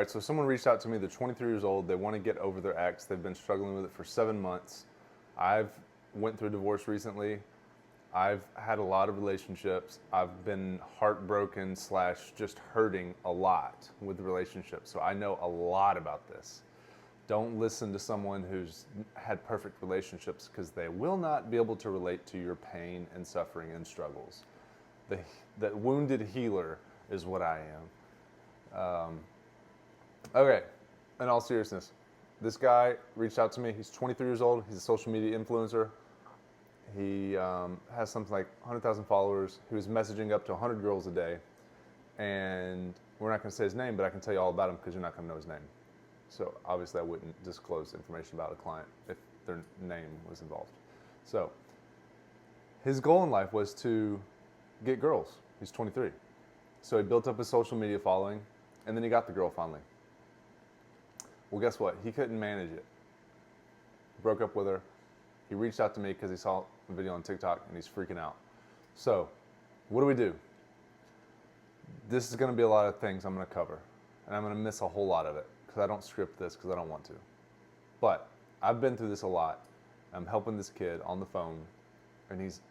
right, so someone reached out to me. They're 23 years old. They want to get over their ex. They've been struggling with it for 7 months. I've went through a divorce recently. I've had a lot of relationships. I've been heartbroken / just hurting a lot with relationships. So I know a lot about this. Don't listen to someone who's had perfect relationships, because they will not be able to relate to your pain and suffering and struggles. The wounded healer is what I am. Okay, in all seriousness, this guy reached out to me. He's 23 years old. He's a social media influencer. He has something like 100,000 followers. He was messaging up to 100 girls a day. And we're not going to say his name, but I can tell you all about him because you're not going to know his name. So obviously I wouldn't disclose information about a client if their name was involved. So his goal in life was to get girls. He's 23. So he built up his social media following, and then he got the girl finally. Well, guess what? He couldn't manage it. Broke up with her. He reached out to me because he saw a video on TikTok, and he's freaking out. So what do? This is going to be a lot of things I'm going to cover, and I'm going to miss a whole lot of it because I don't script this because I don't want to. But I've been through this a lot. I'm helping this kid on the phone, and he's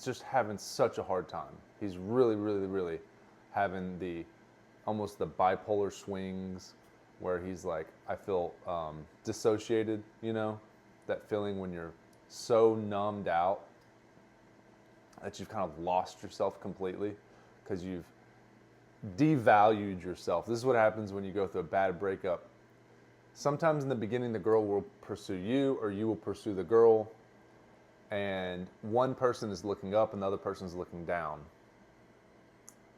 just having such a hard time. He's really having almost the bipolar swings where he's like, I feel dissociated, that feeling when you're so numbed out that you've kind of lost yourself completely because you've devalued yourself. This is what happens when you go through a bad breakup. Sometimes in the beginning, the girl will pursue you or you will pursue the girl, and one person is looking up and the other person is looking down.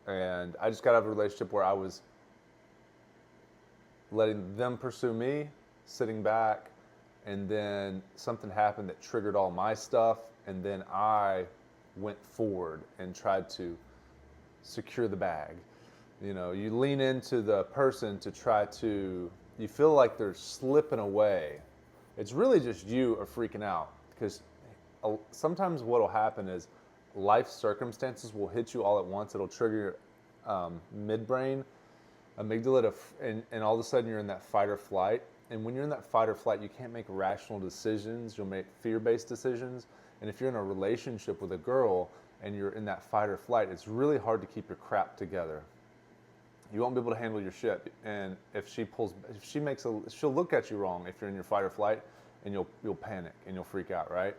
And I just got out of a relationship where I was letting them pursue me, sitting back, and then something happened that triggered all my stuff, and then I went forward and tried to secure the bag. You lean into the person to try to, you feel like they're slipping away. It's really just you are freaking out, because sometimes what will happen is life circumstances will hit you all at once. It'll trigger your midbrain, amygdala, and all of a sudden you're in that fight or flight. And when you're in that fight or flight, you can't make rational decisions. You'll make fear-based decisions. And if you're in a relationship with a girl and you're in that fight or flight, it's really hard to keep your crap together. You won't be able to handle your shit. And she'll look at you wrong if you're in your fight or flight, and you'll panic and you'll freak out, right?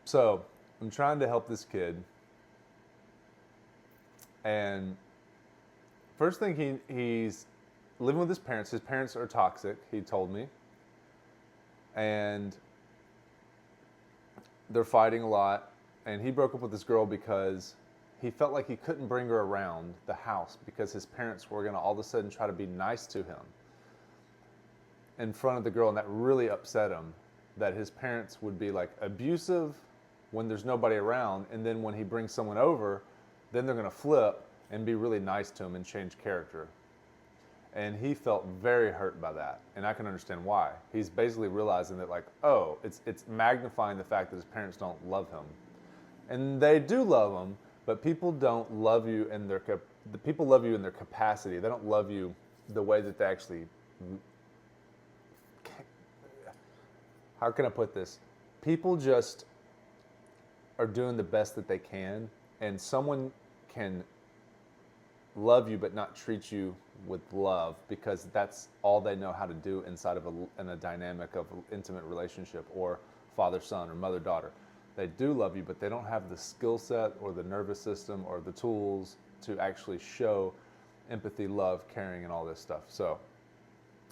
So I'm trying to help this kid. And first thing, he's living with his parents. His parents are toxic, he told me. And they're fighting a lot. And he broke up with this girl because he felt like he couldn't bring her around the house because his parents were going to all of a sudden try to be nice to him in front of the girl. And that really upset him, that his parents would be like abusive when there's nobody around. And then when he brings someone over, then they're going to flip and be really nice to him and change character. And he felt very hurt by that. And I can understand why. He's basically realizing that, like, oh, it's magnifying the fact that his parents don't love him. And they do love him, but people don't love you in the people love you in their capacity. They don't love you the way that they actually, how can I put this? People just are doing the best that they can, and someone can love you but not treat you with love because that's all they know how to do inside of a dynamic of an intimate relationship, or father-son or mother-daughter. They do love you, but they don't have the skill set or the nervous system or the tools to actually show empathy, love, caring, and all this stuff. So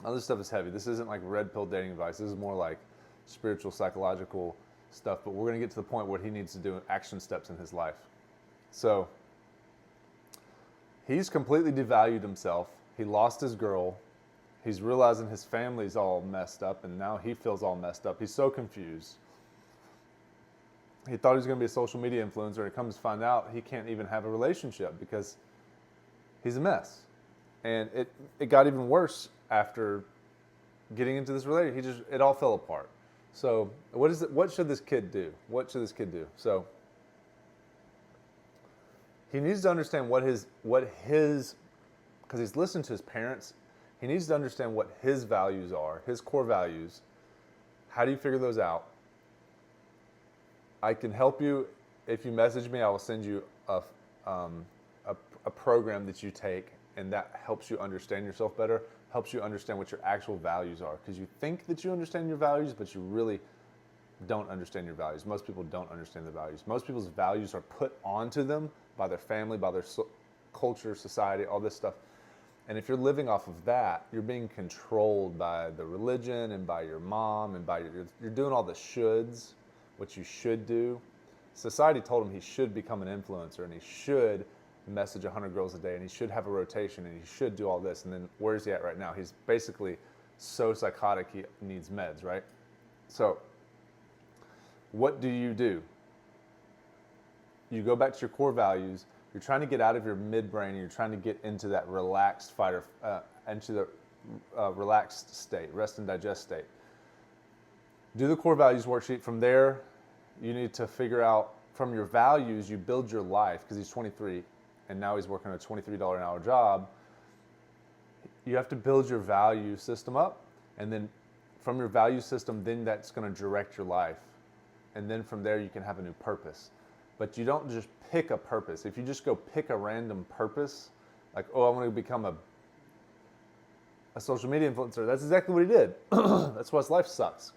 all this stuff is heavy. This isn't like red pill dating advice. This is more like spiritual, psychological stuff, but we're going to get to the point where he needs to do action steps in his life. So he's completely devalued himself. He lost his girl. He's realizing his family's all messed up, and now he feels all messed up. He's so confused. He thought he was going to be a social media influencer, and it comes to find out he can't even have a relationship because he's a mess. And it got even worse after getting into this relationship. It all fell apart. So what should this kid do? What should this kid do? So he needs to understand what his because he's listening to his parents. He needs to understand what his values are, his core values. How do you figure those out? I can help you. If you message me, I will send you a program that you take, and that helps you understand yourself better, helps you understand what your actual values are. Because you think that you understand your values, but you really don't understand your values. Most people don't understand their values. Most people's values are put onto them by their family, by their culture, society, all this stuff. And if you're living off of that, you're being controlled by the religion and by your mom and by you're doing all the shoulds, what you should do. Society told him he should become an influencer and he should message 100 girls a day and he should have a rotation and he should do all this. And then where is he at right now? He's basically so psychotic he needs meds, right? So what do? You go back to your core values. You're trying to get out of your midbrain and you're trying to get into that relaxed into the relaxed state, rest and digest state. Do the core values worksheet. From there, you need to figure out from your values, you build your life, because he's 23 and now he's working a $23 an hour job. You have to build your value system up, and then from your value system, then that's going to direct your life. And then from there, you can have a new purpose. But you don't just pick a purpose. If you just go pick a random purpose, like, oh, I want to become a social media influencer, that's exactly what he did. That's why his life sucks.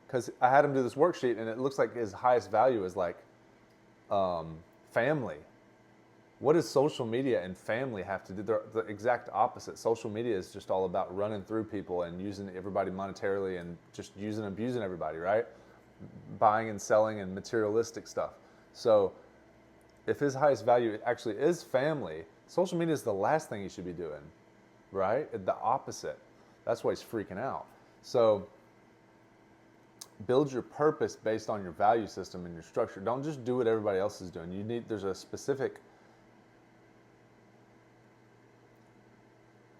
Because I had him do this worksheet, and it looks like his highest value is like family. What does social media and family have to do? They're the exact opposite. Social media is just all about running through people and using everybody monetarily and just using and abusing everybody, right? Buying and selling and materialistic stuff. So if his highest value actually is family, social media is the last thing he should be doing, right? The opposite. That's why he's freaking out. So build your purpose based on your value system and your structure. Don't just do what everybody else is doing. There's a specific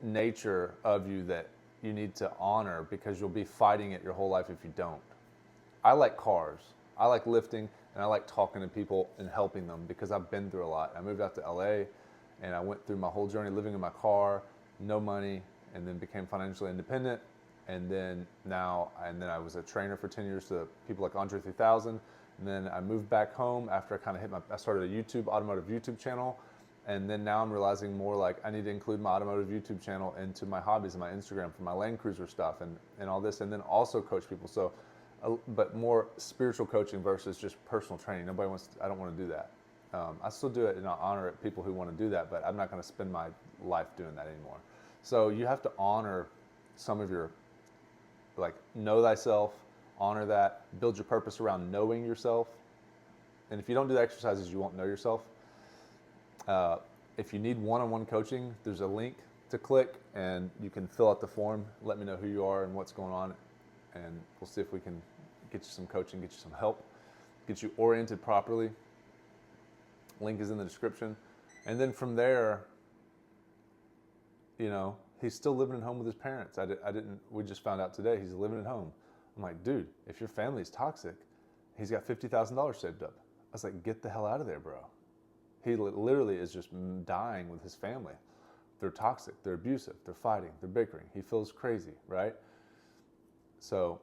nature of you that you need to honor, because you'll be fighting it your whole life if you don't. I like cars. I like lifting, and I like talking to people and helping them because I've been through a lot. I moved out to LA, and I went through my whole journey living in my car, no money, and then became financially independent. And then I was a trainer for 10 years to people like Andre 3000. And then I moved back home after I kind of I started a automotive YouTube channel. And then now I'm realizing more like I need to include my automotive YouTube channel into my hobbies and my Instagram for my Land Cruiser stuff and all this. And then also coach people. So, but more spiritual coaching versus just personal training. I don't want to do that. I still do it and I honor people who want to do that, but I'm not going to spend my life doing that anymore. So you have to honor some of your, like, know thyself, honor that, build your purpose around knowing yourself. And if you don't do the exercises, you won't know yourself. If you need one-on-one coaching, there's a link to click and you can fill out the form. Let me know who you are and what's going on. And we'll see if we can get you some coaching, get you some help, get you oriented properly. Link is in the description. And then from there, he's still living at home with his parents. We just found out today he's living at home. I'm like, dude, if your family's toxic, he's got $50,000 saved up. I was like, get the hell out of there, bro. He literally is just dying with his family. They're toxic, they're abusive, they're fighting, they're bickering. He feels crazy, right? So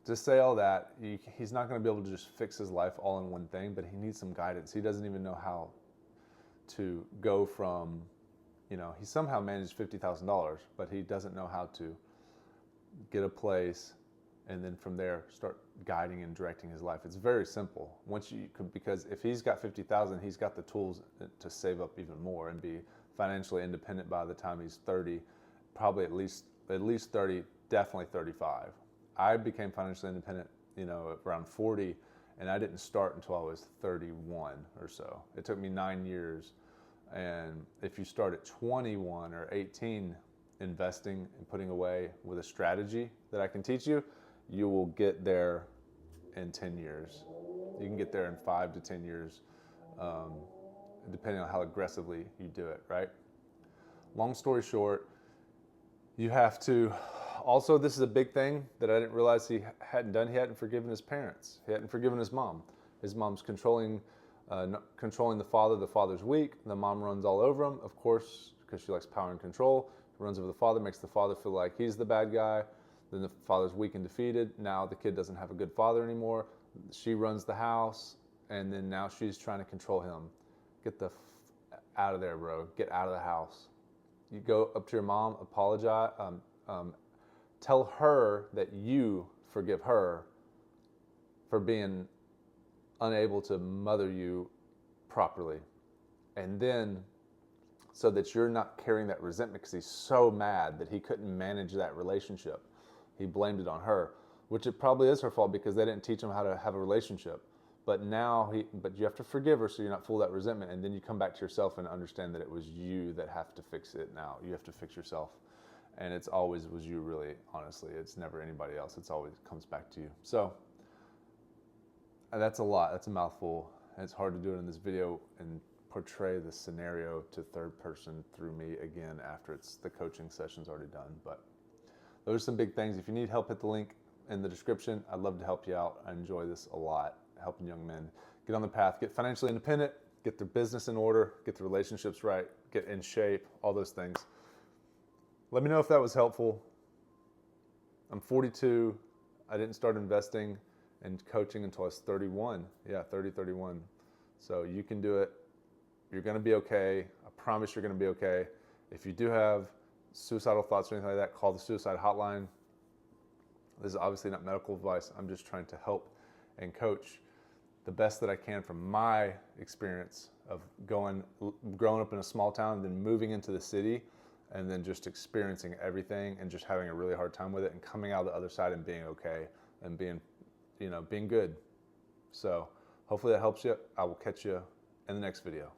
to say all that, he's not going to be able to just fix his life all in one thing, but he needs some guidance. He doesn't even know how to go from, he somehow managed $50,000, but he doesn't know how to get a place and then from there start guiding and directing his life. It's very simple. Because if he's got $50,000, he's got the tools to save up even more and be financially independent by the time he's 30, probably at least 30, definitely 35. I became financially independent, around 40, and I didn't start until I was 31 or so. It took me 9 years. And if you start at 21 or 18 investing and putting away with a strategy that I can teach you, you will get there in 10 years. You can get there in 5 to 10 years, depending on how aggressively you do it, right? Long story short, you have to, also this is a big thing that I didn't realize he hadn't done. He hadn't forgiven his parents. He hadn't forgiven his mom. His mom's controlling the father. The father's weak. The mom runs all over him. Of course, because she likes power and control. Runs over the father, makes the father feel like he's the bad guy. Then the father's weak and defeated. Now the kid doesn't have a good father anymore. She runs the house, and then now she's trying to control him. Get the out of there, bro. Get out of the house. You go up to your mom, apologize, tell her that you forgive her for being unable to mother you properly. And then, so that you're not carrying that resentment because he's so mad that he couldn't manage that relationship. He blamed it on her, which it probably is her fault because they didn't teach him how to have a relationship. But now but you have to forgive her so you're not full of that resentment, and then you come back to yourself and understand that it was you that have to fix it now. You have to fix yourself. And it's always was you, really, honestly. It's never anybody else. It's always comes back to you. So that's a lot. That's a mouthful. And it's hard to do it in this video and portray the scenario to third person through me again after the coaching session's already done. But those are some big things. If you need help, hit the link in the description. I'd love to help you out. I enjoy this a lot, helping young men get on the path, get financially independent, get their business in order, get the relationships right, get in shape, all those things. Let me know if that was helpful. I'm 42. I didn't start investing in coaching until I was 31. Yeah, 31. So you can do it. You're going to be okay. I promise you're going to be okay. If you do have suicidal thoughts or anything like that, call the suicide hotline. This is obviously not medical advice. I'm just trying to help and coach the best that I can from my experience of growing up in a small town, then moving into the city, and then just experiencing everything and just having a really hard time with it and coming out the other side and being okay and being good. So hopefully that helps you. I will catch you in the next video.